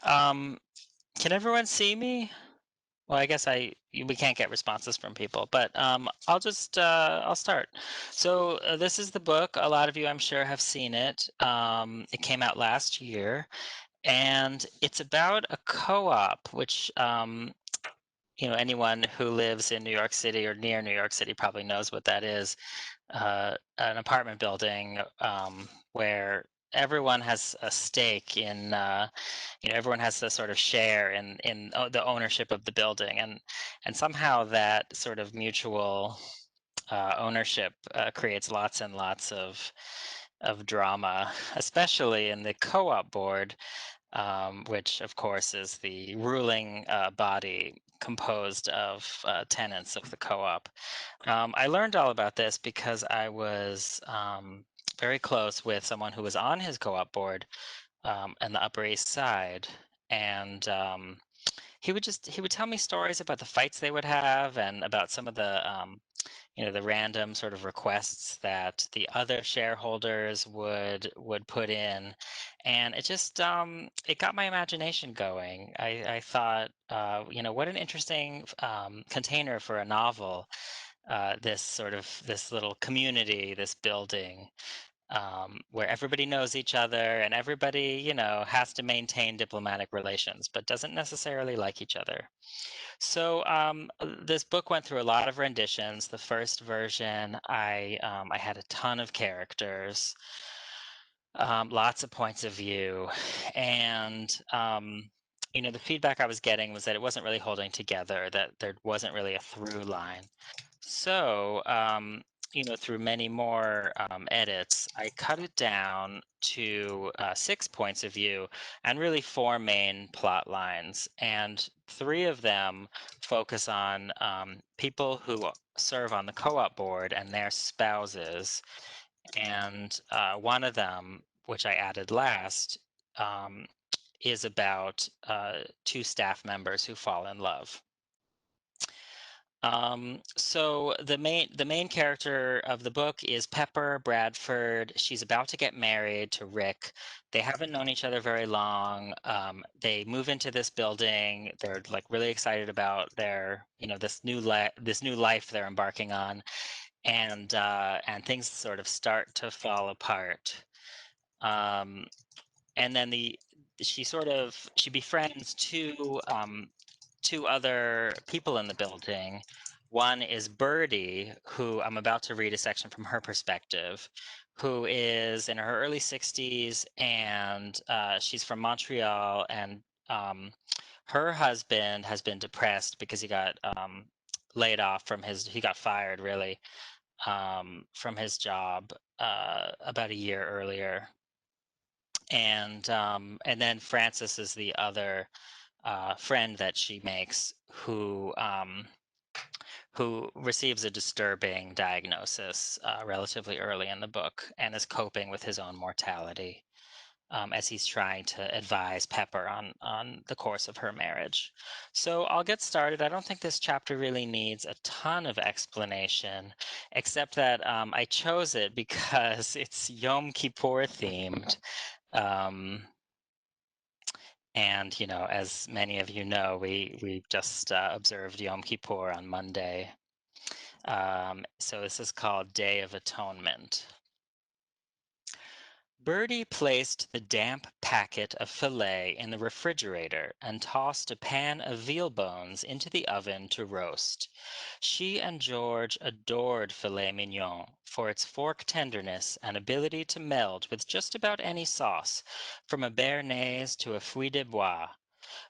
Um, can everyone see me? Well, I guess we can't get responses from people, but I'll start. So this is the book. A lot of you, I'm sure, have seen it. It came out last year, and it's about a co-op, which anyone who lives in New York City or near New York City probably knows what that is. An apartment building where everyone has a stake in everyone has to sort of share in the ownership of the building, and somehow that sort of mutual ownership creates lots and lots of drama, especially in the co-op board, which of course is the ruling body composed of tenants of the co-op. I learned all about this because I was very close with someone who was on his co-op board in the Upper East Side, and he would tell me stories about the fights they would have and about some of the random sort of requests that the other shareholders would put in, and it got my imagination going. I thought, what an interesting container for a novel. This little community, this building, where everybody knows each other and everybody, has to maintain diplomatic relations, but doesn't necessarily like each other. So this book went through a lot of renditions. The first version, I had a ton of characters, lots of points of view, and the feedback I was getting was that it wasn't really holding together, that there wasn't really a through line. So, through many more edits, I cut it down to 6 points of view and really four main plot lines. And three of them focus on people who serve on the co op board and their spouses. And one of them, which I added last, um, is about two staff members who fall in love. So the main character of the book is Pepper Bradford. She's about to get married to Rick. They haven't known each other very long. They move into this building. They're like really excited about this new life they're embarking on, and things sort of start to fall apart. Um, and then she befriends two other people in the building. One is Birdie, who I'm about to read a section from her perspective, who is in her early 60s, and she's from Montreal. And her husband has been depressed because he got laid off he got fired really from his job about a year earlier. And then Frances is the other friend that she makes who receives a disturbing diagnosis relatively early in the book and is coping with his own mortality as he's trying to advise Pepper on the course of her marriage. So I'll get started. I don't think this chapter really needs a ton of explanation, except that I chose it because it's Yom Kippur themed. Um, and as many of you know, we just observed Yom Kippur on Monday. So this is called Day of Atonement. Bertie placed the damp packet of filet in the refrigerator and tossed a pan of veal bones into the oven to roast. She and George adored filet mignon for its fork tenderness and ability to meld with just about any sauce, from a béarnaise to a fouille de bois.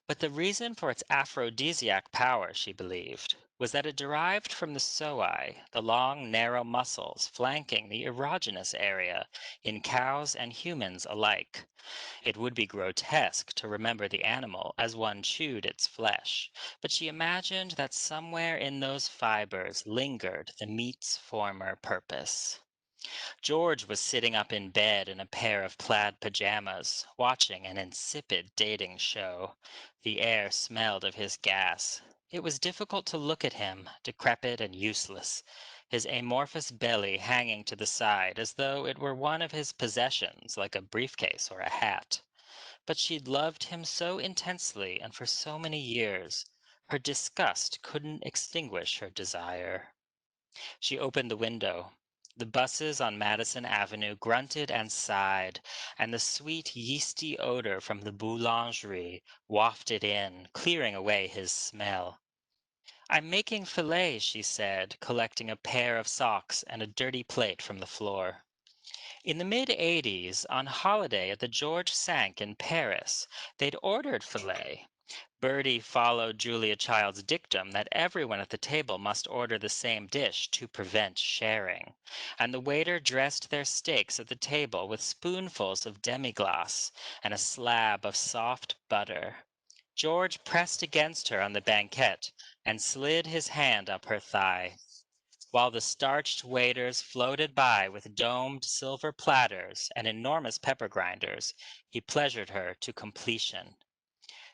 But the reason for its aphrodisiac power, she believed, was that it derived from the psoas, the long, narrow muscles flanking the erogenous area in cows and humans alike. It would be grotesque to remember the animal as one chewed its flesh, but she imagined that somewhere in those fibers lingered the meat's former purpose. George was sitting up in bed in a pair of plaid pajamas, watching an insipid dating show. The air smelled of his gas. It was difficult to look at him, decrepit and useless, his amorphous belly hanging to the side as though it were one of his possessions, like a briefcase or a hat. But she'd loved him so intensely and for so many years, her disgust couldn't extinguish her desire. She opened the window. The buses on Madison Avenue grunted and sighed, and the sweet yeasty odor from the boulangerie wafted in, clearing away his smell. "I'm making fillets," she said, collecting a pair of socks and a dirty plate from the floor. In the mid-'80s, on holiday at the George Cinq in Paris, they'd ordered filet. Bertie followed Julia Child's dictum that everyone at the table must order the same dish to prevent sharing, and the waiter dressed their steaks at the table with spoonfuls of demi-glace and a slab of soft butter. George pressed against her on the banquette and slid his hand up her thigh. While the starched waiters floated by with domed silver platters and enormous pepper grinders, he pleasured her to completion.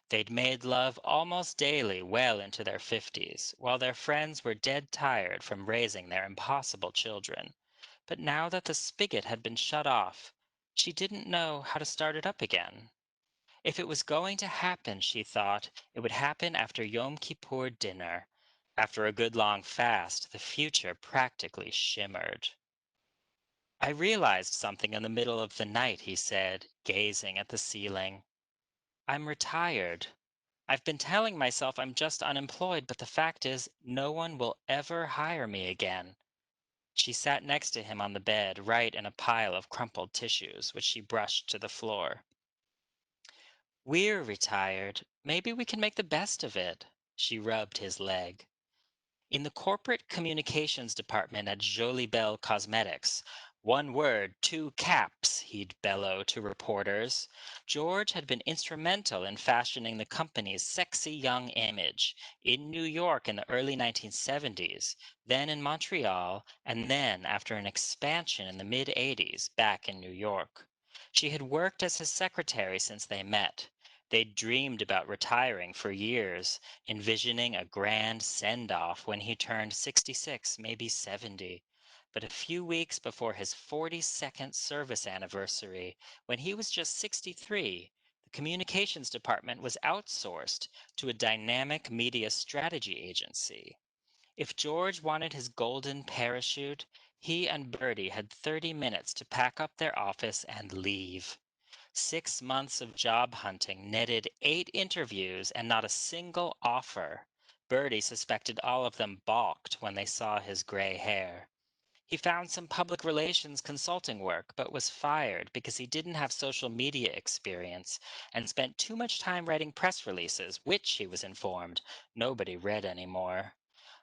They'd made love almost daily well into their 50s, while their friends were dead tired from raising their impossible children. But now that the spigot had been shut off, she didn't know how to start it up again. If it was going to happen, she thought, it would happen after Yom Kippur dinner. After a good long fast, the future practically shimmered. "I realized something in the middle of the night," he said, gazing at the ceiling. "I'm retired. I've been telling myself I'm just unemployed, but the fact is, no one will ever hire me again." She sat next to him on the bed, right in a pile of crumpled tissues, which she brushed to the floor. "We're retired. Maybe we can make the best of it." She rubbed his leg. In the corporate communications department at Jolie Belle Cosmetics, "One word, two caps," he'd bellow to reporters. George had been instrumental in fashioning the company's sexy young image, in New York in the early 1970s, then in Montreal, and then, after an expansion in the mid-'80s, back in New York. She had worked as his secretary since they met. They'd dreamed about retiring for years, envisioning a grand send-off when he turned 66, maybe 70. But a few weeks before his 42nd service anniversary, when he was just 63, the communications department was outsourced to a dynamic media strategy agency. If George wanted his golden parachute, he and Bertie had 30 minutes to pack up their office and leave. 6 months of job hunting netted 8 interviews and not a single offer. Bertie suspected all of them balked when they saw his gray hair. He found some public relations consulting work, but was fired because he didn't have social media experience and spent too much time writing press releases, which, he was informed, nobody read anymore.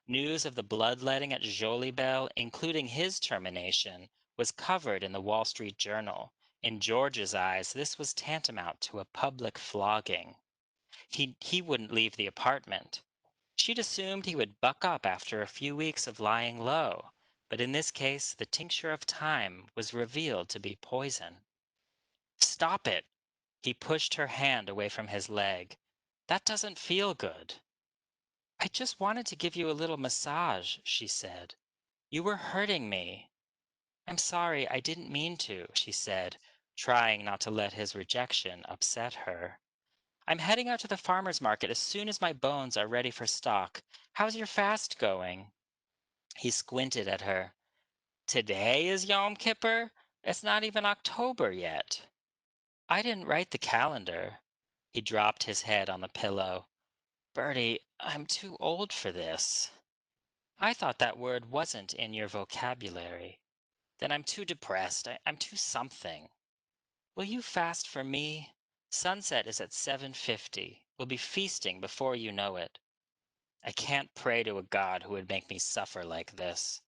News of the bloodletting at Jolibel, including his termination, was covered in the Wall Street Journal. In George's eyes, this was tantamount to a public flogging. He wouldn't leave the apartment. She'd assumed he would buck up after a few weeks of lying low, but in this case, the tincture of time was revealed to be poison. "Stop it!" He pushed her hand away from his leg. "That doesn't feel good." "I just wanted to give you a little massage," she said. "You were hurting me." "I'm sorry, I didn't mean to," she said, trying not to let his rejection upset her. "I'm heading out to the farmer's market as soon as my bones are ready for stock. How's your fast going?" He squinted at her. "Today is Yom Kippur? It's not even October yet." "I didn't write the calendar." He dropped his head on the pillow. "Bertie, I'm too old for this." "I thought that word wasn't in your vocabulary." "Then I'm too depressed. I'm too something." "Will you fast for me? Sunset is at 7:50. We'll be feasting before you know it." "I can't pray to a God who would make me suffer like this."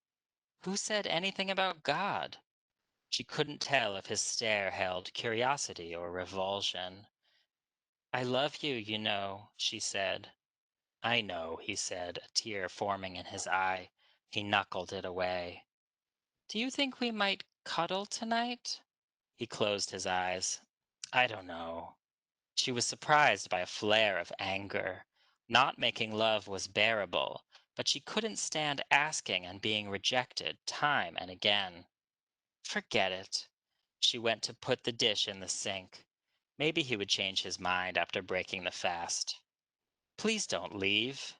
"Who said anything about God?" She couldn't tell if his stare held curiosity or revulsion. "I love you, you know," she said. "I know," he said, a tear forming in his eye. He knuckled it away. "Do you think we might cuddle tonight?" He closed his eyes. "I don't know." She was surprised by a flare of anger. Not making love was bearable, but she couldn't stand asking and being rejected time and again. "Forget it." She went to put the dish in the sink. Maybe he would change his mind after breaking the fast. Please don't leave.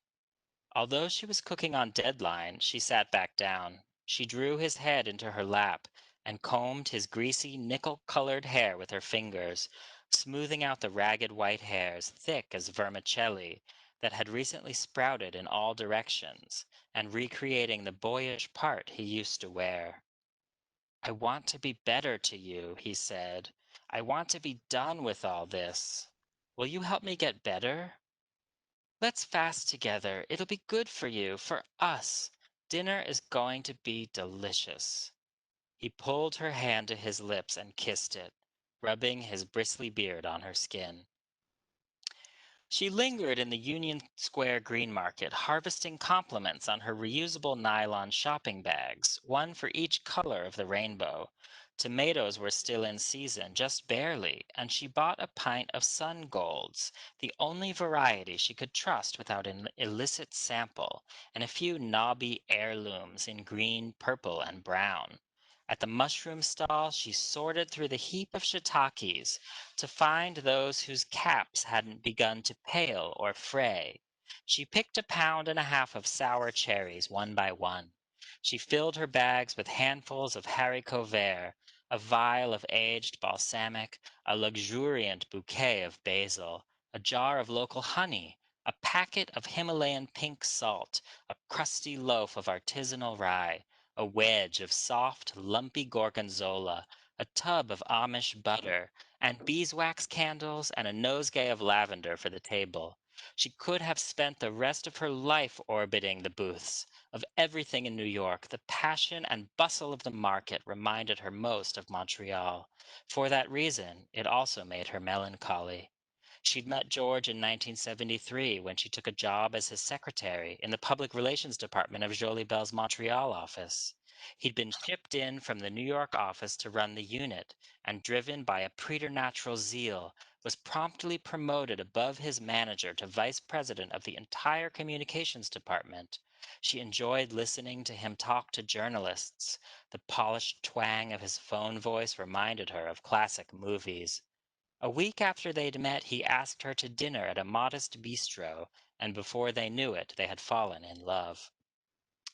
Although she was cooking on deadline, she sat back down. She drew his head into her lap and combed his greasy, nickel-colored hair with her fingers, smoothing out the ragged white hairs, thick as vermicelli, that had recently sprouted in all directions, and recreating the boyish part he used to wear. I want to be better to you, he said. I want to be done with all this. Will you help me get better? Let's fast together. It'll be good for you, for us. Dinner is going to be delicious. He pulled her hand to his lips and kissed it, rubbing his bristly beard on her skin. She lingered in the Union Square Green Market, harvesting compliments on her reusable nylon shopping bags, one for each color of the rainbow. Tomatoes were still in season, just barely, and she bought a pint of sun golds, the only variety she could trust without an illicit sample, and a few knobby heirlooms in green, purple, and brown. At the mushroom stall, she sorted through the heap of shiitakes to find those whose caps hadn't begun to pale or fray. She picked a pound and a half of sour cherries one by one. She filled her bags with handfuls of haricot vert, a vial of aged balsamic, a luxuriant bouquet of basil, a jar of local honey, a packet of Himalayan pink salt, a crusty loaf of artisanal rye, a wedge of soft, lumpy gorgonzola, a tub of Amish butter, and beeswax candles and a nosegay of lavender for the table. She could have spent the rest of her life orbiting the booths. Of everything in New York, the passion and bustle of the market reminded her most of Montreal. For that reason, it also made her melancholy. She'd met George in 1973 when she took a job as his secretary in the public relations department of Jolie Belle's Montreal office. He'd been shipped in from the New York office to run the unit, and driven by a preternatural zeal, was promptly promoted above his manager to vice president of the entire communications department. She enjoyed listening to him talk to journalists. The polished twang of his phone voice reminded her of classic movies. A week after they'd met, he asked her to dinner at a modest bistro, and before they knew it, they had fallen in love.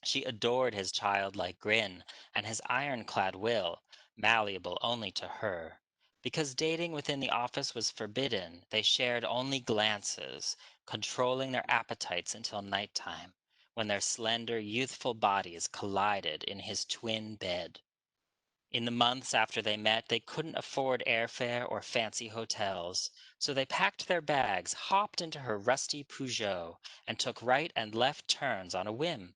She adored his childlike grin and his ironclad will, malleable only to her. Because dating within the office was forbidden, they shared only glances, controlling their appetites until nighttime, when their slender, youthful bodies collided in his twin bed. In the months after they met, they couldn't afford airfare or fancy hotels, so they packed their bags, hopped into her rusty Peugeot, and took right and left turns on a whim.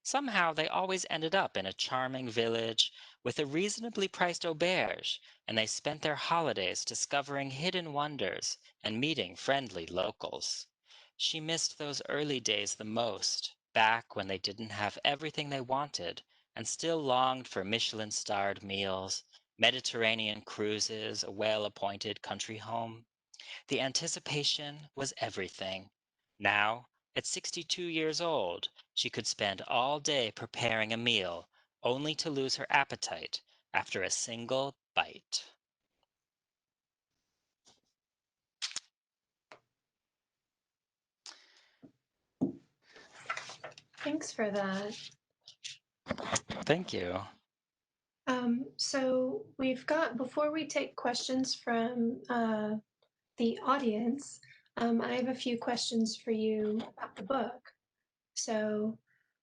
Somehow they always ended up in a charming village with a reasonably priced auberge, and they spent their holidays discovering hidden wonders and meeting friendly locals. She missed those early days the most, back when they didn't have everything they wanted, and still longed for Michelin-starred meals, Mediterranean cruises, a well-appointed country home. The anticipation was everything. Now, at 62 years old, she could spend all day preparing a meal, only to lose her appetite after a single bite. Thanks for that. Thank you. So we've got, before we take questions from the audience, I have a few questions for you about the book. So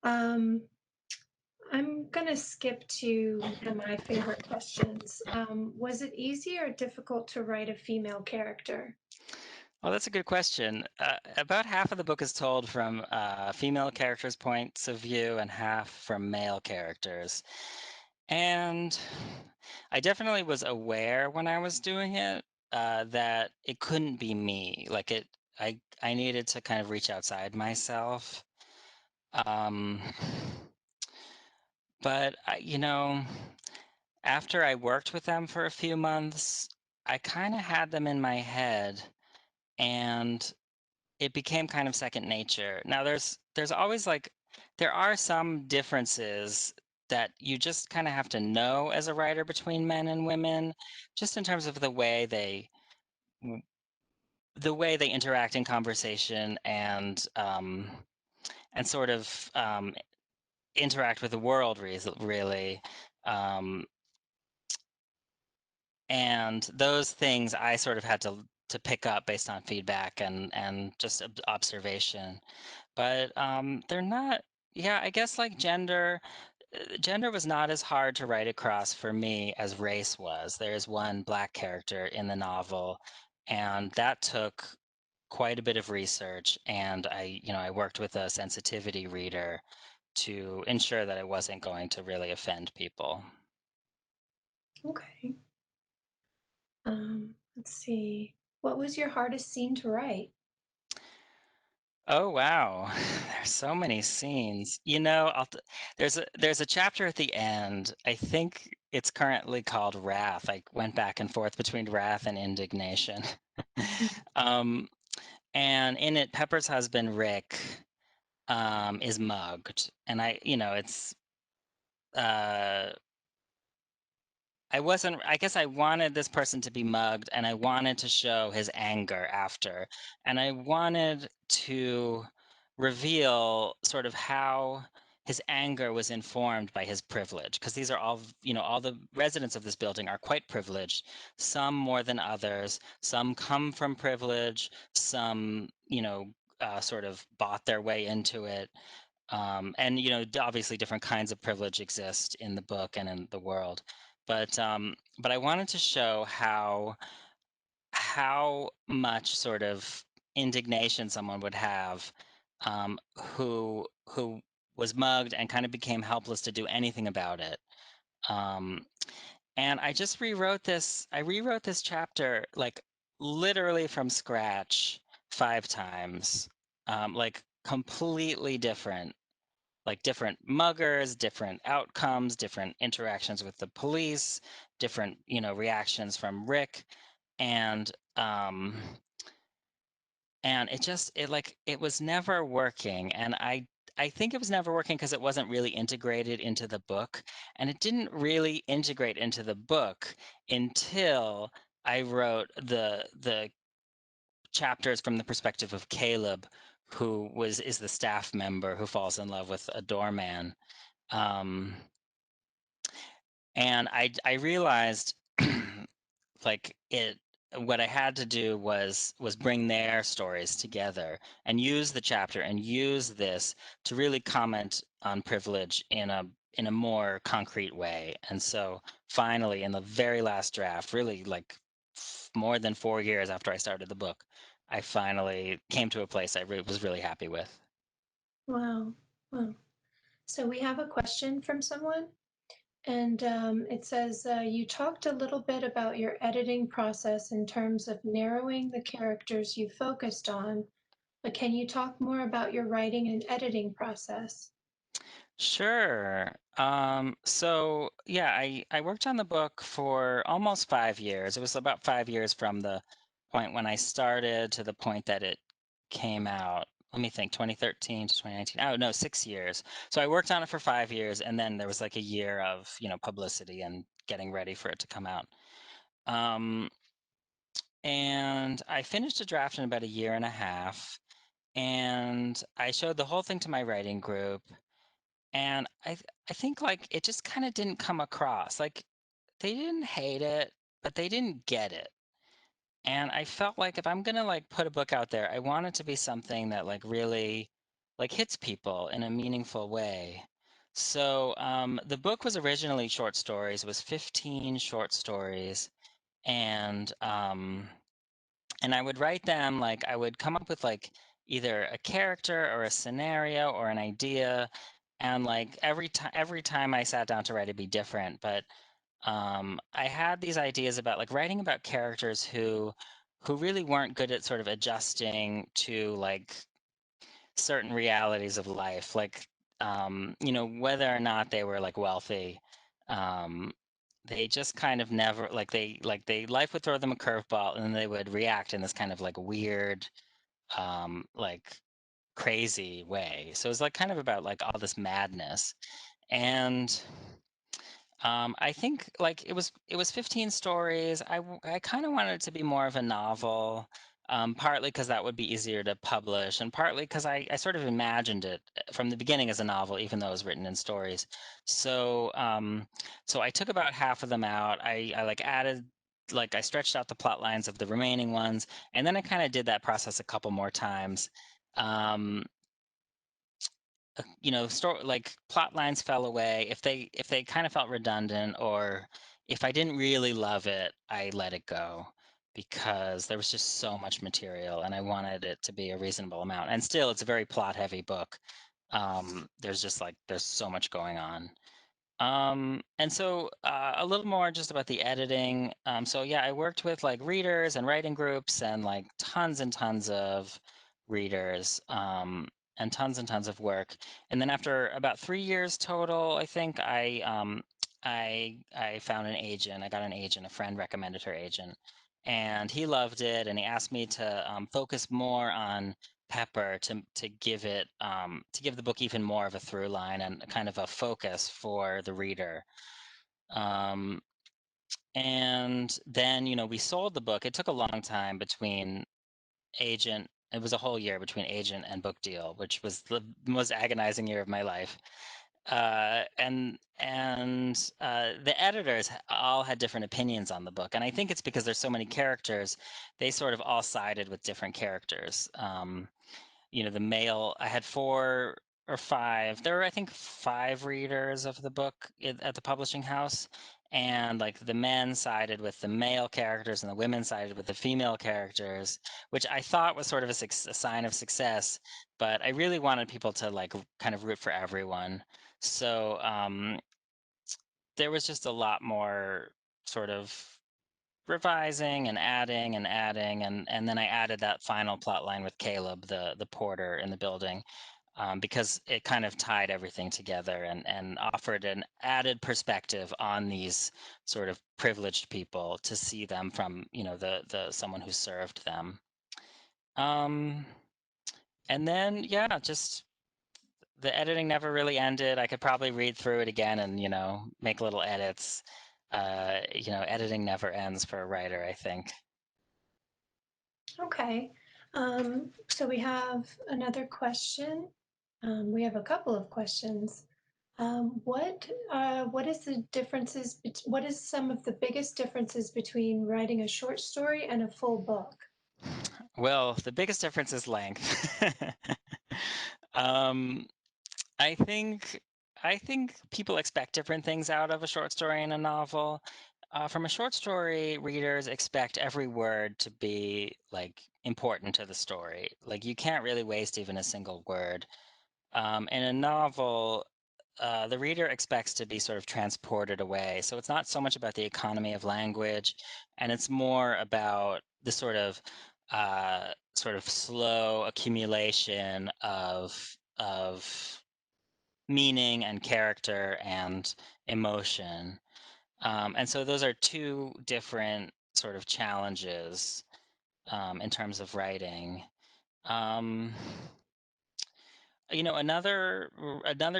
um, I'm going to skip to one of my favorite questions. Was it easy or difficult to write a female character? Well, that's a good question. About half of the book is told from female characters' points of view and half from male characters. And I definitely was aware when I was doing it that it couldn't be me. Like I needed to kind of reach outside myself. Um, but after I worked with them for a few months, I kind of had them in my head, and it became kind of second nature. Now there's always like there are some differences that you just kind of have to know as a writer between men and women, just in terms of the way they the way they interact in conversation and sort of interact with the world really. Um, and those things I sort of had to pick up based on feedback and just observation. But they're not. Yeah, I guess like gender was not as hard to write across for me as race was. There's one black character in the novel, and that took quite a bit of research. And I worked with a sensitivity reader to ensure that I wasn't going to really offend people. Okay. Let's see. What was your hardest scene to write? Oh wow, there's so many scenes. You know, there's a chapter at the end. I think it's currently called Wrath. I went back and forth between wrath and indignation. Mhm. um, and in it, Pepper's husband Rick is mugged, and uh, I guess I wanted this person to be mugged and I wanted to show his anger after. And I wanted to reveal sort of how his anger was informed by his privilege. Because these are all the residents of this building are quite privileged, some more than others. Some come from privilege, some, sort of bought their way into it. And obviously different kinds of privilege exist in the book and in the world, but I wanted to show how much sort of indignation someone would have, who was mugged and kind of became helpless to do anything about it. um, and I rewrote this chapter like literally from scratch 5 times, like completely different, like different muggers, different outcomes, different interactions with the police, different, reactions from Rick. And and it was never working. And I think it was never working because it wasn't really integrated into the book. And it didn't really integrate into the book until I wrote the chapters from the perspective of Caleb, who is the staff member who falls in love with a doorman. um, and I realized like it what I had to do was bring their stories together and use the chapter and use this to really comment on privilege in a more concrete way. And so finally, in the very last draft, really like more than 4 years after I started the book, I finally came to a place was really happy with. Wow. Wow. So we have a question from someone, and it says, you talked a little bit about your editing process in terms of narrowing the characters you focused on, but can you talk more about your writing and editing process? Sure. So yeah, I worked on the book for almost 5 years. It was about 5 years from the point when I started to the point that it came out. Let me think, 2013 to 2019. Oh no, 6 years. So I worked on it for 5 years, and then there was like a year of, publicity and getting ready for it to come out. Um, and I finished a draft in about a year and a half, and I showed the whole thing to my writing group, and I think like it just kind of didn't come across. Like they didn't hate it, but they didn't get it. And I felt like if I'm gonna like put a book out there, I want it to be something that like really like hits people in a meaningful way. So the book was originally short stories. It was 15 short stories, and I would write them like I would come up with like either a character or a scenario or an idea, and like every time I sat down to write it'd be different. But I had these ideas about like writing about characters who really weren't good at sort of adjusting to like certain realities of life, like whether or not they were like wealthy. um they just kind of never like they life would throw them a curveball and then they would react in this kind of like weird, like crazy way. So it's like kind of about like all this madness. And I think like it was 15 stories. I kind of wanted it to be more of a novel, partly because that would be easier to publish, and partly because I sort of imagined it from the beginning as a novel, even though it was written in stories. So so I took about half of them out. I like added like I stretched out the plot lines of the remaining ones, and then I kind of did that process a couple more times. Um, story like plot lines fell away if they kind of felt redundant, or if I didn't really love it, I let it go because there was just so much material and I wanted it to be a reasonable amount. And still, it's a very plot heavy book. There's so much going on. And so a little more just about the editing. So yeah, I worked with like readers and writing groups and like tons and tons of readers, and tons of work. And then after about 3 years total, I think I found an agent. I got an agent. A friend recommended her agent, and he loved it. And he asked me to focus more on Pepper to give it to give the book even more of a through line and kind of a focus for the reader. Um, and then we sold the book. It took a long time between agent. It was a whole year between agent and book deal, which was the most agonizing year of my life. And the editors all had different opinions on the book, and I think it's because there's so many characters. They sort of all sided with different characters. The male, I had 4 or 5. There were, I think, 5 readers of the book at the publishing house, and like the men sided with the male characters and the women sided with the female characters, which I thought was sort of a sign of success. But I really wanted people to like kind of root for everyone. So there was just a lot more sort of revising and adding, and then I added that final plot line with Caleb, the porter in the building, because it kind of tied everything together and offered an added perspective on these sort of privileged people to see them from the someone who served them. Um, and then yeah, just the editing never really ended. I could probably read through it again and make little edits. Editing never ends for a writer, I think. Okay. So we have another question. We have a couple of questions. What is the differences? What is some of the biggest differences between writing a short story and a full book? Well, the biggest difference is length. um, I think I think people expect different things out of a short story and a novel. From a short story, readers expect every word to be like important to the story. Like you can't really waste even a single word. In a novel, the reader expects to be sort of transported away. So it's not so much about the economy of language, and it's more about the sort of slow accumulation of meaning and character and emotion. And so those are two different sort of challenges in terms of writing. Um, another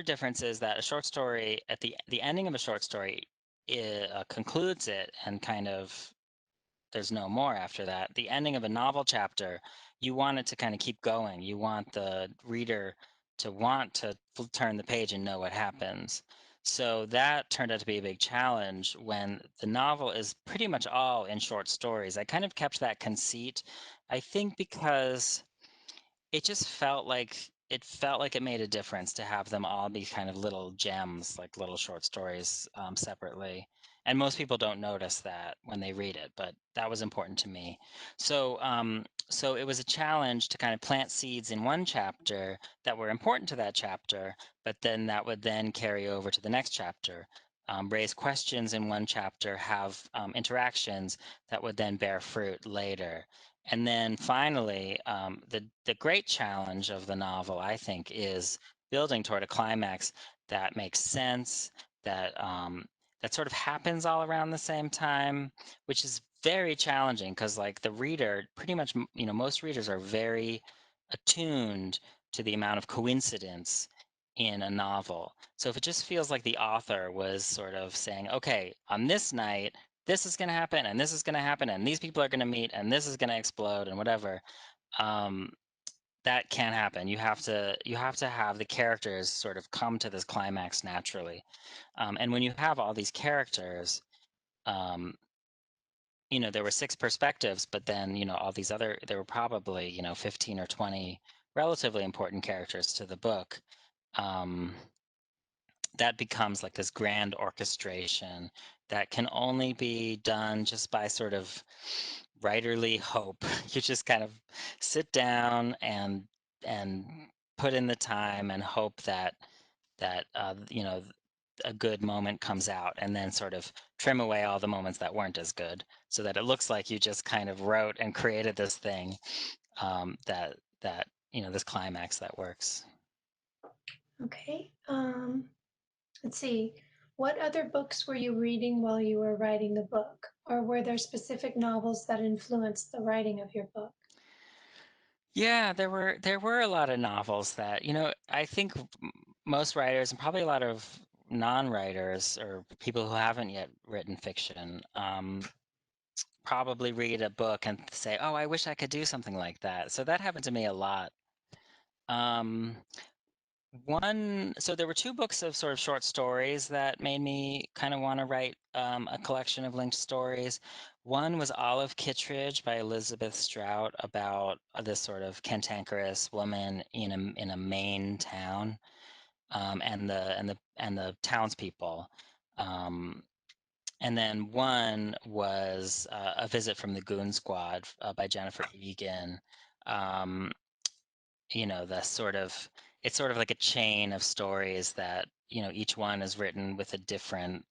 difference is that a short story at the ending of a short story concludes it and kind of there's no more after that. The ending of a novel chapter, you want it to kind of keep going. You want the reader to want to turn the page and know what happens. So that turned out to be a big challenge when the novel is pretty much all in short stories. I kind of kept that conceit, I think, because it felt like it made a difference to have them all be kind of little gems, like little short stories, separately. And most people don't notice that when they read it, but that was important to me. So it was a challenge to kind of plant seeds in one chapter that were important to that chapter, but then that would then carry over to the next chapter. Raise questions in one chapter, have interactions that would then bear fruit later. And then finally, the great challenge of the novel, I think, is building toward a climax that makes sense, that sort of happens all around the same time, which is very challenging because, like, the reader, pretty much, most readers are very attuned to the amount of coincidence in a novel. So if it just feels like the author was sort of saying, okay, on this night, this is going to happen, and this is going to happen, and these people are going to meet, and this is going to explode, and whatever, um, that can't happen. You have to have the characters sort of come to this climax naturally. And when you have all these characters, um, there were six perspectives, but then, all these other, there were probably, 15 or 20 relatively important characters to the book. Um, that becomes like this grand orchestration that can only be done just by sort of writerly hope. You just kind of sit down and put in the time and hope that a good moment comes out, and then sort of trim away all the moments that weren't as good, so that it looks like you just kind of wrote and created this thing, that this climax that works. Okay. Let's see. What other books were you reading while you were writing the book? Or were there specific novels that influenced the writing of your book? Yeah, there were a lot of novels that, I think most writers, and probably a lot of non-writers or people who haven't yet written fiction, probably read a book and say, "Oh, I wish I could do something like that." So that happened to me a lot. Um, so there were two books of sort of short stories that made me kind of want to write a collection of linked stories. One was Olive Kittredge by Elizabeth Strout, about this sort of cantankerous woman in a Maine town, and the townspeople. Um, and then one was A Visit from the Goon Squad, by Jennifer Egan. Um, the sort of it's sort of like a chain of stories that, each one is written with a different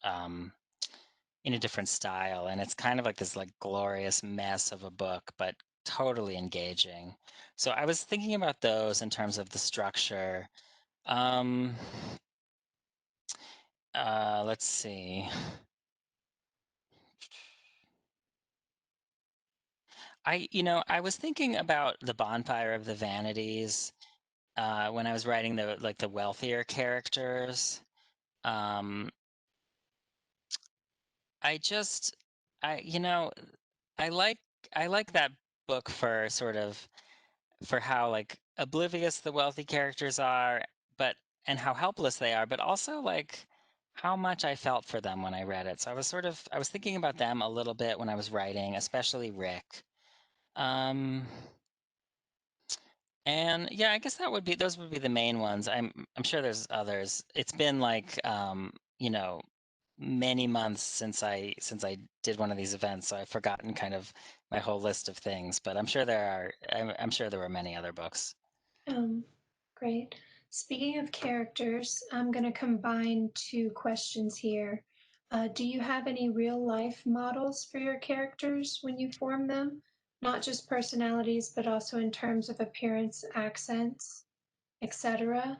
in a different style, and it's kind of like this like glorious mess of a book, but totally engaging. So I was thinking about those in terms of the structure. um let's see. I was thinking about the Bonfire of the Vanities, when I was writing the wealthier characters. um I just, I, you know, I like I like that book for sort of for how like oblivious the wealthy characters are, but and how helpless they are, but also like how much I felt for them when I read it. So I was thinking about them a little bit when I was writing, especially Rick. Um, and yeah, I guess those would be the main ones. I'm sure there's others. It's been like, many months since I did one of these events, so I've forgotten kind of my whole list of things. But I'm sure there were many other books. Um, Great. Speaking of characters, I'm going to combine two questions here. Do you have any real life models for your characters when you form them? Not just personalities, but also in terms of appearance, accents, etc.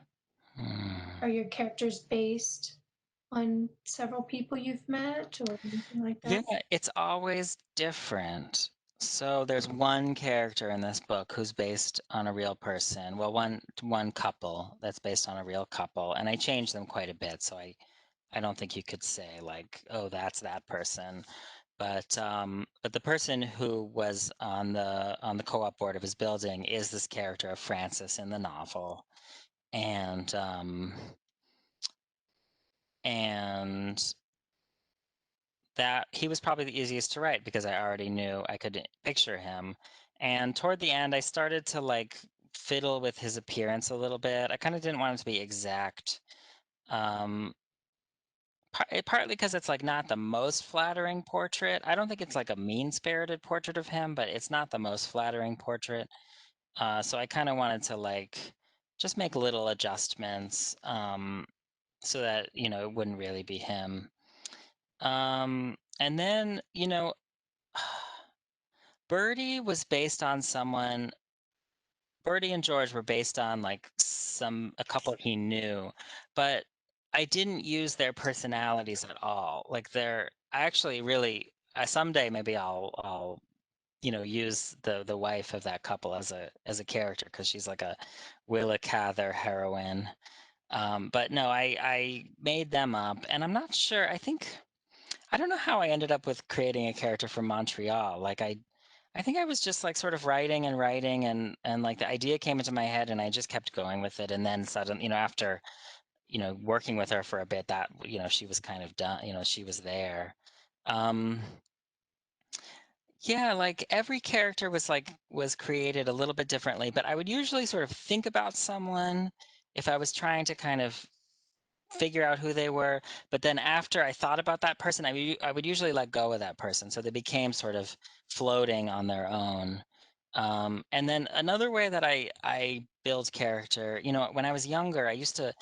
Hmm. Are your characters based on several people you've met or anything like Yeah, that? it's always different. So there's one character in this book who's based on a real person. Well, one couple that's based on a real couple, and I changed them quite a bit. So I don't think you could say like, oh, that's that person. But the person who was on the co-op board of his building is this character of Francis in the novel, and and that he was probably the easiest to write because I already knew I could picture him. And toward the end, I started to like fiddle with his appearance a little bit. I kind of didn't want him to be exact. Um, Partly because it's like not the most flattering portrait. I don't think it's like a mean-spirited portrait of him, but it's not the most flattering portrait. So I kind of wanted to like just make little adjustments, so that it wouldn't really be him. And then Birdie was based on someone. Birdie and George were based on like a couple he knew, but I didn't use their personalities at all. Like I actually really, someday maybe I'll use the wife of that couple as a character, because she's like a Willa Cather heroine. But no, I made them up, and I'm not sure. I don't know how I ended up with creating a character from Montreal. Like I think I was just like sort of writing and writing, and like the idea came into my head, and I just kept going with it. And then suddenly, after working with her for a bit, that she was kind of done. She was there. Um, yeah, like every character was created a little bit differently, but I would usually sort of think about someone if I was trying to kind of figure out who they were. But then after I thought about that person, I would usually let go of that person. So they became sort of floating on their own. And then another way that I build character, when I was younger, I used to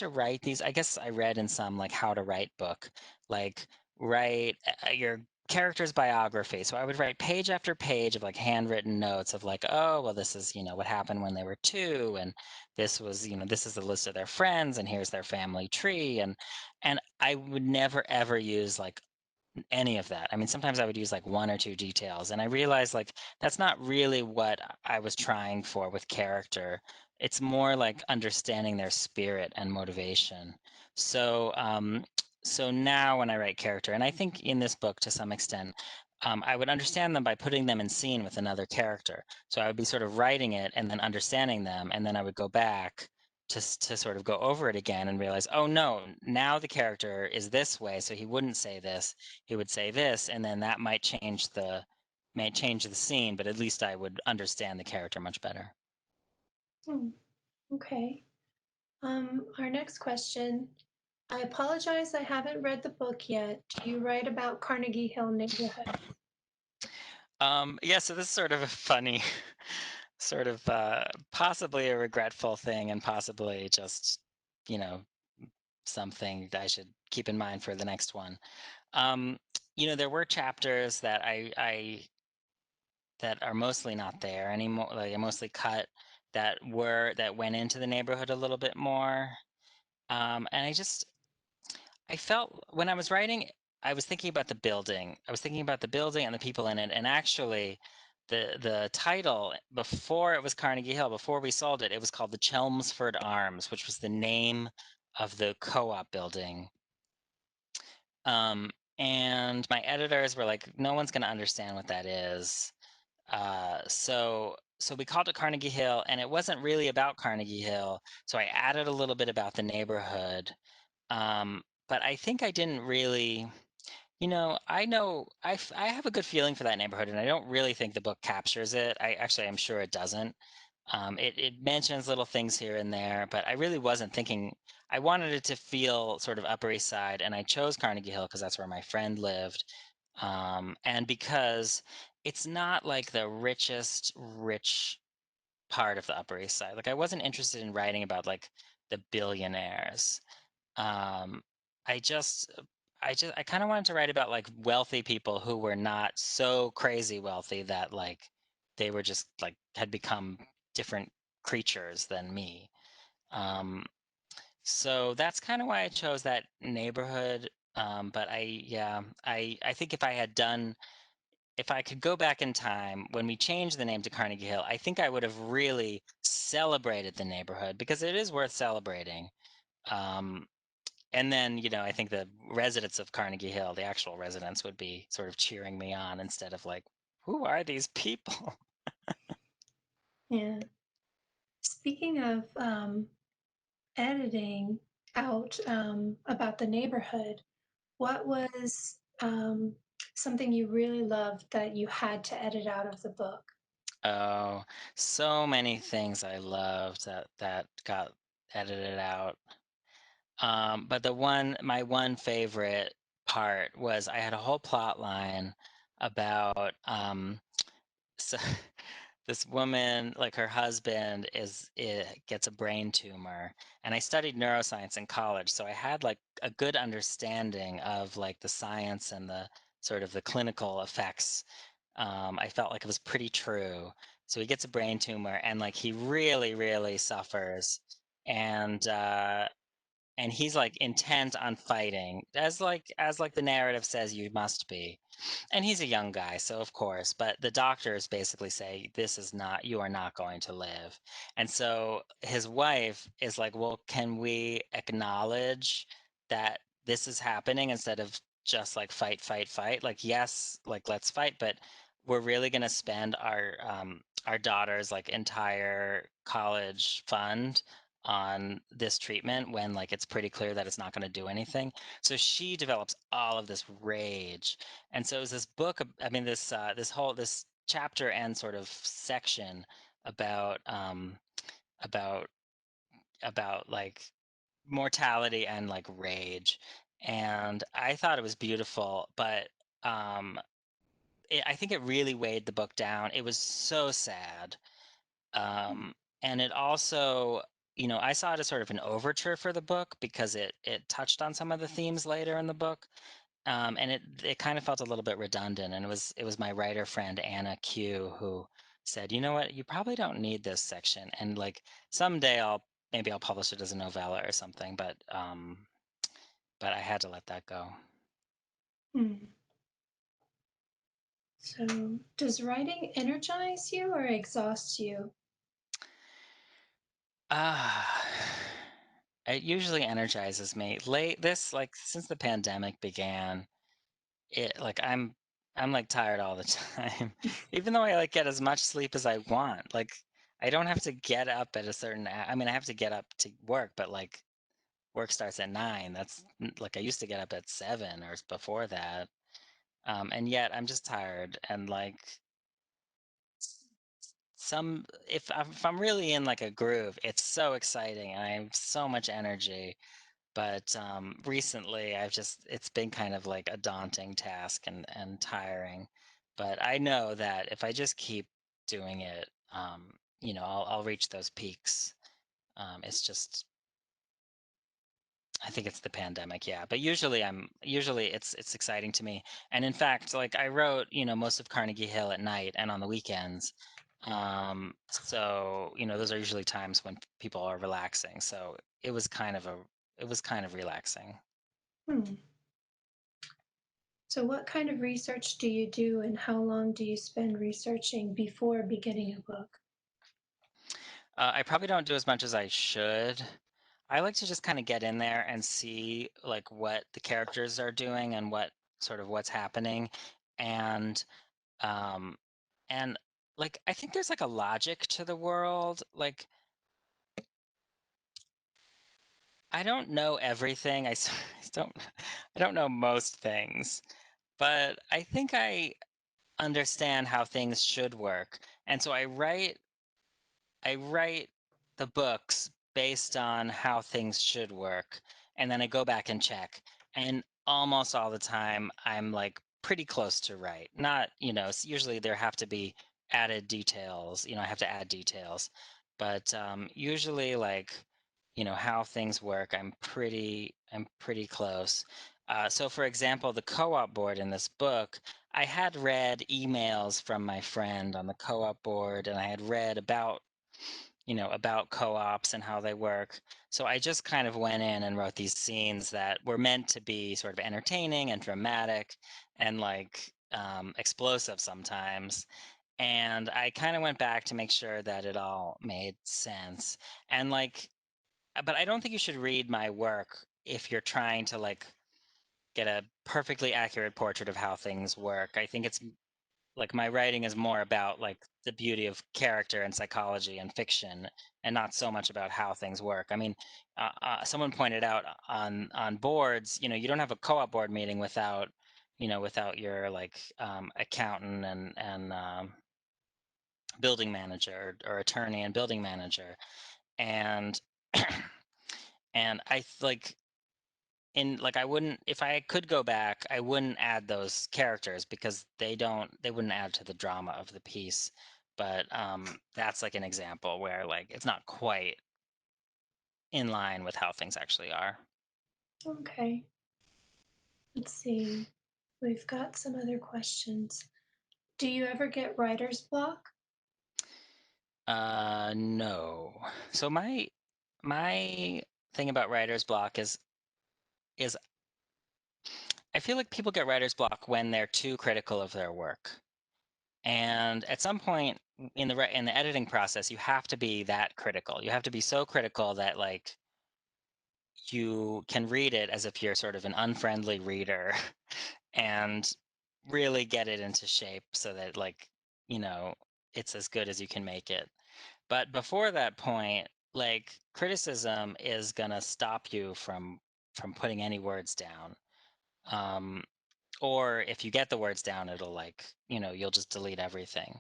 write these. I guess I read in some like how to write book, like write your character's biography. So I would write page after page of like handwritten notes of like, oh, well, this is what happened when they were two, and this is the list of their friends, and here's their family tree, and I would never ever use like any of that. I mean, sometimes I would use like one or two details, and I realized like that's not really what I was trying for with character. It's more like understanding their spirit and motivation. So, so now when I write character, and I think in this book to some extent, I would understand them by putting them in scene with another character. So I would be sort of writing it and then understanding them, and then I would go back to sort of go over it again and realize, oh no, now the character is this way, so he wouldn't say this, he would say this, and then that might change the scene, but at least I would understand the character much better. Hmm, okay. Our next question. I apologize, I haven't read the book yet. Do you write about Carnegie Hill neighborhood? Yeah, so this is sort of a funny, sort of possibly a regretful thing, and possibly just, you know, something that I should keep in mind for the next one. Um, there were chapters that are mostly not there anymore. Like I mostly cut that went into the neighborhood a little bit more. And I felt when I was writing, I was thinking about the building. I was thinking about the building and the people in it. And actually, the title before it was Carnegie Hill, before we sold it, it was called the Chelmsford Arms, which was the name of the co-op building. Um, and my editors were like, no one's going to understand what that is. So we called it Carnegie Hill, and it wasn't really about Carnegie Hill. So I added a little bit about the neighborhood. But I think I didn't really, I know I have a good feeling for that neighborhood, and I don't really think the book captures it. I'm sure it doesn't. It mentions little things here and there, but I really wasn't thinking. I wanted it to feel sort of Upper East Side, and I chose Carnegie Hill because that's where my friend lived, and because it's not like the richest rich part of the Upper East Side. Like I wasn't interested in writing about like the billionaires. Um, I just I kind of wanted to write about like wealthy people who were not so crazy wealthy that like they were just like had become different creatures than me. Um, so that's kind of why I chose that neighborhood. But I think if I could go back in time when we changed the name to Carnegie Hill, I think I would have really celebrated the neighborhood because it is worth celebrating. Um, and then, I think the residents of Carnegie Hill, the actual residents, would be sort of cheering me on instead of like, who are these people? Yeah. Speaking of editing out about the neighborhood, what was something you really loved that you had to edit out of the book? Oh, so many things I loved that got edited out. But my one favorite part was I had a whole plot line about so this woman, like her husband gets a brain tumor, and I studied neuroscience in college, so I had like a good understanding of like the science and the sort of the clinical effects. I felt like it was pretty true. So he gets a brain tumor, and like he really, really suffers, and and he's like intent on fighting, as like the narrative says you must be. And he's a young guy, so of course, but the doctors basically say, this is not, you are not going to live. And so his wife is like, well, can we acknowledge that this is happening instead of just like fight, fight, fight? Like, yes, like let's fight, but we're really going to spend our daughter's like entire college fund on this treatment when like it's pretty clear that it's not going to do anything. So she develops all of this rage, and so it was this book. I mean, this chapter and sort of section about about about like mortality and like rage, and I thought it was beautiful. But um, I think it really weighed the book down. It was so sad, um, and it also. I saw it as sort of an overture for the book because it touched on some of the themes later in the book, and it kind of felt a little bit redundant. And it was my writer friend Anna Q who said, you know what, you probably don't need this section, and like someday maybe I'll publish it as a novella or something, but I had to let that go. Hmm. So, does writing energize you or exhaust you? Ah, it usually energizes me. Like since the pandemic began, it like I'm like tired all the time. Even though I like get as much sleep as I want. Like I don't have to get up at a certain I mean I have to get up to work, but like work starts at 9. Like I used to get up at 7 or before that. And yet I'm just tired, and like s- if I'm really in like a groove, it's so exciting and I have so much energy. But recently, it's been kind of like a daunting task and tiring. But I know that if I just keep doing it, I'll reach those peaks. It's just, I think it's the pandemic, yeah. But usually it's exciting to me. And in fact, like I wrote, most of Carnegie Hill at night and on the weekends. So, those are usually times when people are relaxing. So it was kind of relaxing. Hmm. So, what kind of research do you do, and how long do you spend researching before beginning a book? I probably don't do as much as I should. I like to just kind of get in there and see like what the characters are doing and what's happening, and um, and like I think there's like a logic to the world. Like I don't know everything. I don't I don't know most things, but I think I understand how things should work, and so I write the books based on how things should work, and then I go back and check. And almost all the time, I'm like pretty close to right. Not, usually there have to be added details. I have to add details, but usually, like, how things work, I'm pretty close. So, for example, the co-op board in this book, I had read emails from my friend on the co-op board, and I had read about co-ops and how they work. So I just kind of went in and wrote these scenes that were meant to be sort of entertaining and dramatic and like explosive sometimes. And I kind of went back to make sure that it all made sense. And like, but I don't think you should read my work if you're trying to like get a perfectly accurate portrait of how things work. I think it's like my writing is more about like the beauty of character and psychology and fiction, and not so much about how things work. I mean, someone pointed out on boards, you don't have a co-op board meeting without your like accountant and building manager or attorney and building manager, and and like in like I wouldn't, if I could go back, I wouldn't add those characters because they wouldn't add to the drama of the piece. But that's like an example where like it's not quite in line with how things actually are. Okay, let's see. We've got some other questions. Do you ever get writer's block? No. So my thing about writer's block is I feel like people get writer's block when they're too critical of their work. And at some point in the editing process, you have to be that critical. You have to be so critical that like you can read it as if you're sort of an unfriendly reader and really get it into shape so that like, you know, it's as good as you can make it. But before that point, like criticism is going to stop you from putting any words down. Um or if you get the words down, it'll like, you'll just delete everything.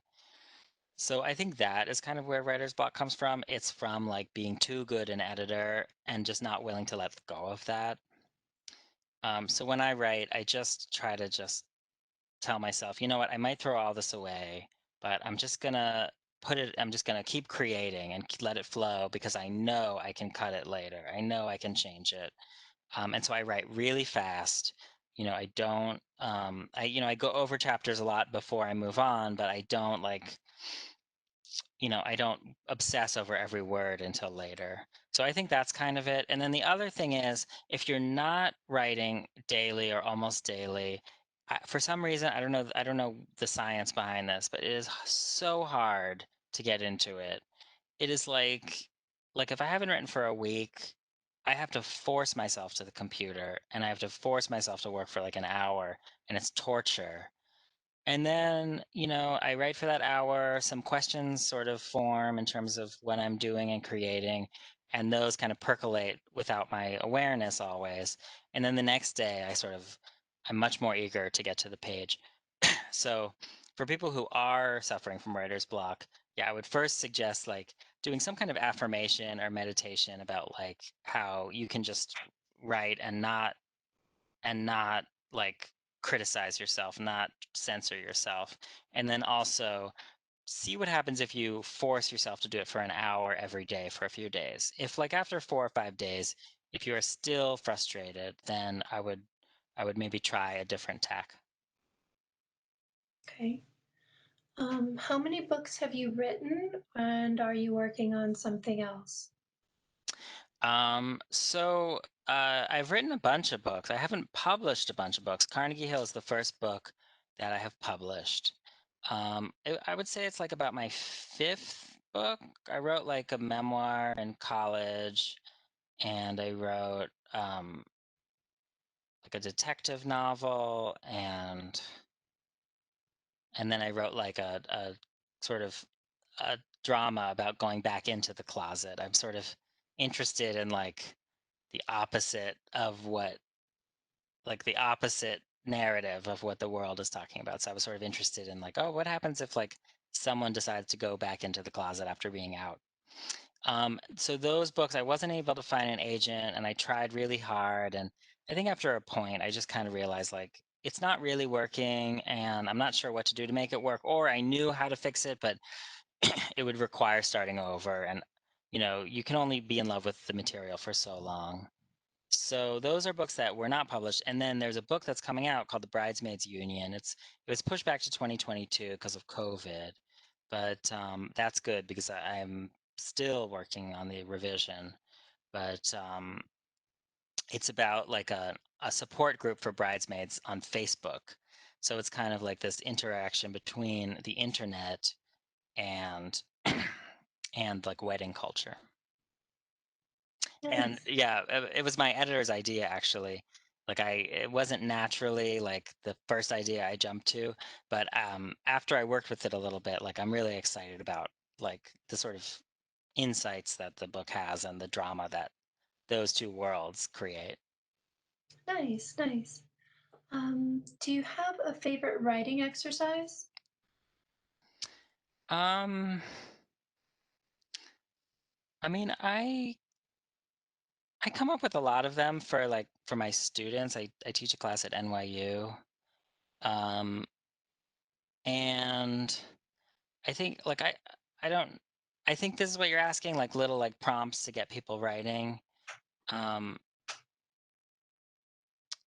So I think that is kind of where writer's block comes from. It's from like being too good an editor and just not willing to let go of that. So when I write, I just try to just tell myself, you know what, I might throw all this away, but I'm just gonna keep creating and let it flow because I know I can cut it later. I know I can change it. And so I write really fast. I don't, I go over chapters a lot before I move on, but I don't like, I don't obsess over every word until later. So I think that's kind of it. And then the other thing is, if you're not writing daily or almost daily, for some reason, I don't know the science behind this, but it is so hard to get into it. It is like if I haven't written for a week, I have to force myself to the computer and I have to force myself to work for like an hour, and it's torture. And then, I write for that hour, some questions sort of form in terms of what I'm doing and creating, and those kind of percolate without my awareness always. And then the next day, I'm much more eager to get to the page. So, for people who are suffering from writer's block, yeah, I would first suggest like doing some kind of affirmation or meditation about like how you can just write and not like criticize yourself, not censor yourself. And then also see what happens if you force yourself to do it for an hour every day for a few days. If like after 4 or 5 days, if you are still frustrated, then I would maybe try a different tack. Okay. How many books have you written, and are you working on something else? I've written a bunch of books. I haven't published a bunch of books. Carnegie Hill is the first book that I have published. I would say it's like about my fifth book. I wrote like a memoir in college, and I wrote like a detective novel, and then I wrote like a sort of a drama about going back into the closet. I'm sort of interested in the opposite of what the opposite narrative of what the world is talking about. So I was sort of interested in like, oh, what happens if like someone decides to go back into the closet after being out? So those books, I wasn't able to find an agent, and I tried really hard. And I think after a point, I just kind of realized like it's not really working, and I'm not sure what to do to make it work. Or I knew how to fix it, but it would require starting over. And you can only be in love with the material for so long. So those are books that were not published. And then there's a book that's coming out called The Bridesmaids Union. It was pushed back to 2022 because of COVID, but that's good because I'm still working on the revision. But it's about like a support group for bridesmaids on Facebook. So it's kind of like this interaction between the internet and and like wedding culture. And Nice. yeah, it was my editor's idea actually. It wasn't naturally like the first idea I jumped to, but after I worked with it a little bit, like I'm really excited about like the sort of insights that the book has and the drama that those two worlds create. Nice, nice. Do you have a favorite writing exercise? Um, I mean, I come up with a lot of them for for my students. I teach a class at NYU. Um, and I think I don't I think this is what you're asking, like little like prompts to get people writing. Um,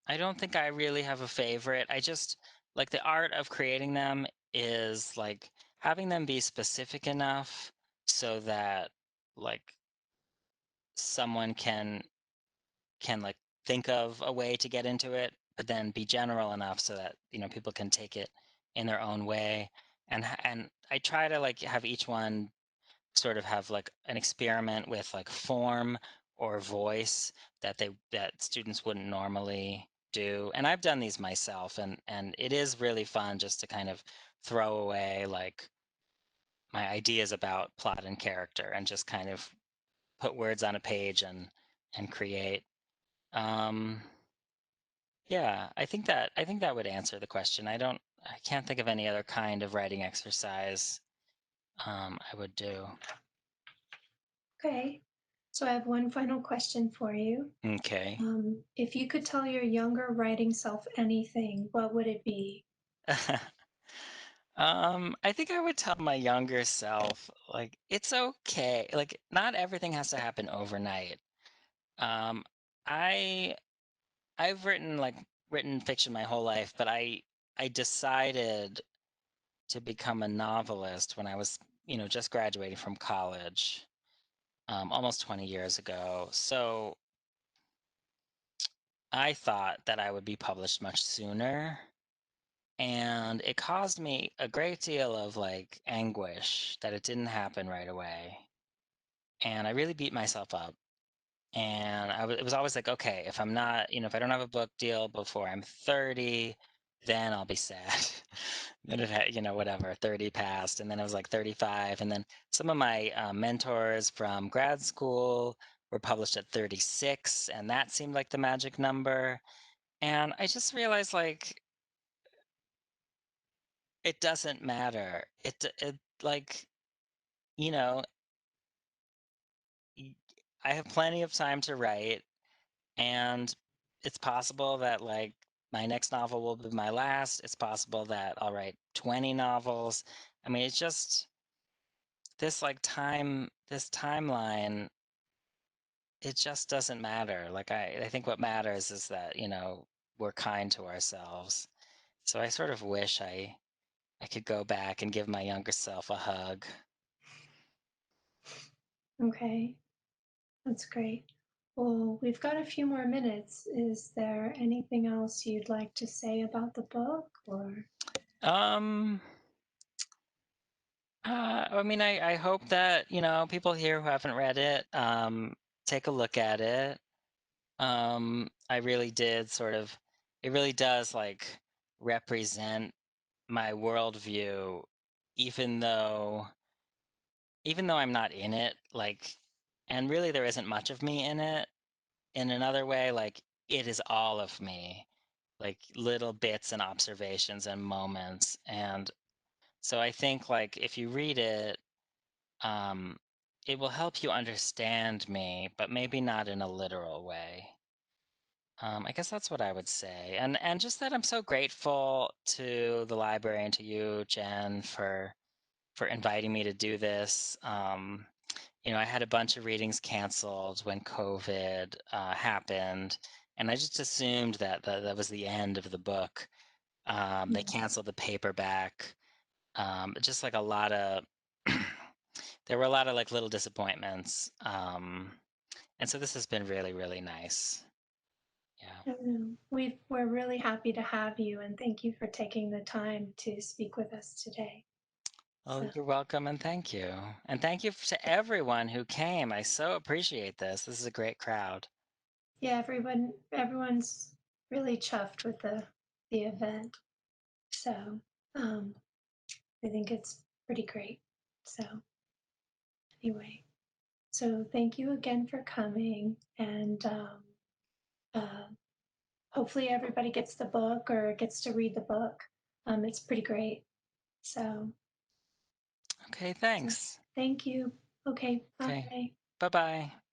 I don't think I really have a favorite. I just like the art of creating them is like having them be specific enough so that like someone can can like think of a way to get into it, but then be general enough so that people can take it in their own way. And I try to like have each one sort of have like an experiment with like form or voice that students wouldn't normally do. And I've done these myself, and it is really fun just to kind of throw away like my ideas about plot and character and just kind of put words on a page and create. Um, yeah, I think that would answer the question. I can't think of any other kind of writing exercise I would do. Okay. So I have one final question for you. Okay. If you could tell your younger writing self anything, what would it be? I think I would tell my younger self, like, it's okay. Like, not everything has to happen overnight. Um, I I've written fiction my whole life, but I decided to become a novelist when I was, just graduating from college, almost 20 years ago. So I thought that I would be published much sooner. And it caused me a great deal of like anguish that it didn't happen right away. And I really beat myself up. And it was always like, okay, if I'm not, if I don't have a book deal before I'm 30, then I'll be sad. Then it had, whatever, 30 passed. And then it was like 35. And then some of my mentors from grad school were published at 36. And that seemed like the magic number. And I just realized like, it doesn't matter. It like, you know, y- I have plenty of time to write, and it's possible that like my next novel will be my last. It's possible that I'll write 20 novels. I mean, it's just this timeline, it just doesn't matter. Like I think what matters is that, we're kind to ourselves. So I sort of wish I could go back and give my younger self a hug. Okay, that's great. Well, we've got a few more minutes. Is there anything else you'd like to say about the book or? Um I mean, I hope that, people here who haven't read it, take a look at it. I really did sort of, it really does like represent my worldview, even though, even though I'm not in it, like, and really there isn't much of me in it. In another way, like, it is all of me, like little bits and observations and moments. And so I think like if you read it, um, it will help you understand me, but maybe not in a literal way. I guess that's what I would say, and just that I'm so grateful to the library and to you, Jen, for inviting me to do this. I had a bunch of readings canceled when COVID happened, and I just assumed that was the end of the book. They Yeah. canceled the paperback. Just like a lot of there were a lot of like little disappointments. And so this has been really, really nice. Yeah. We're really happy to have you and thank you for taking the time to speak with us today. Oh, So, you're welcome and thank you. And thank you to everyone who came. I so appreciate this. This is a great crowd. yeah, everyone's really chuffed with the event. So, um, I think it's pretty great. So, anyway, so thank you again for coming, and uh, hopefully everybody gets the book or gets to read the book. It's pretty great. So, Okay, so thanks. thank you. Okay, Okay. bye. Bye-bye.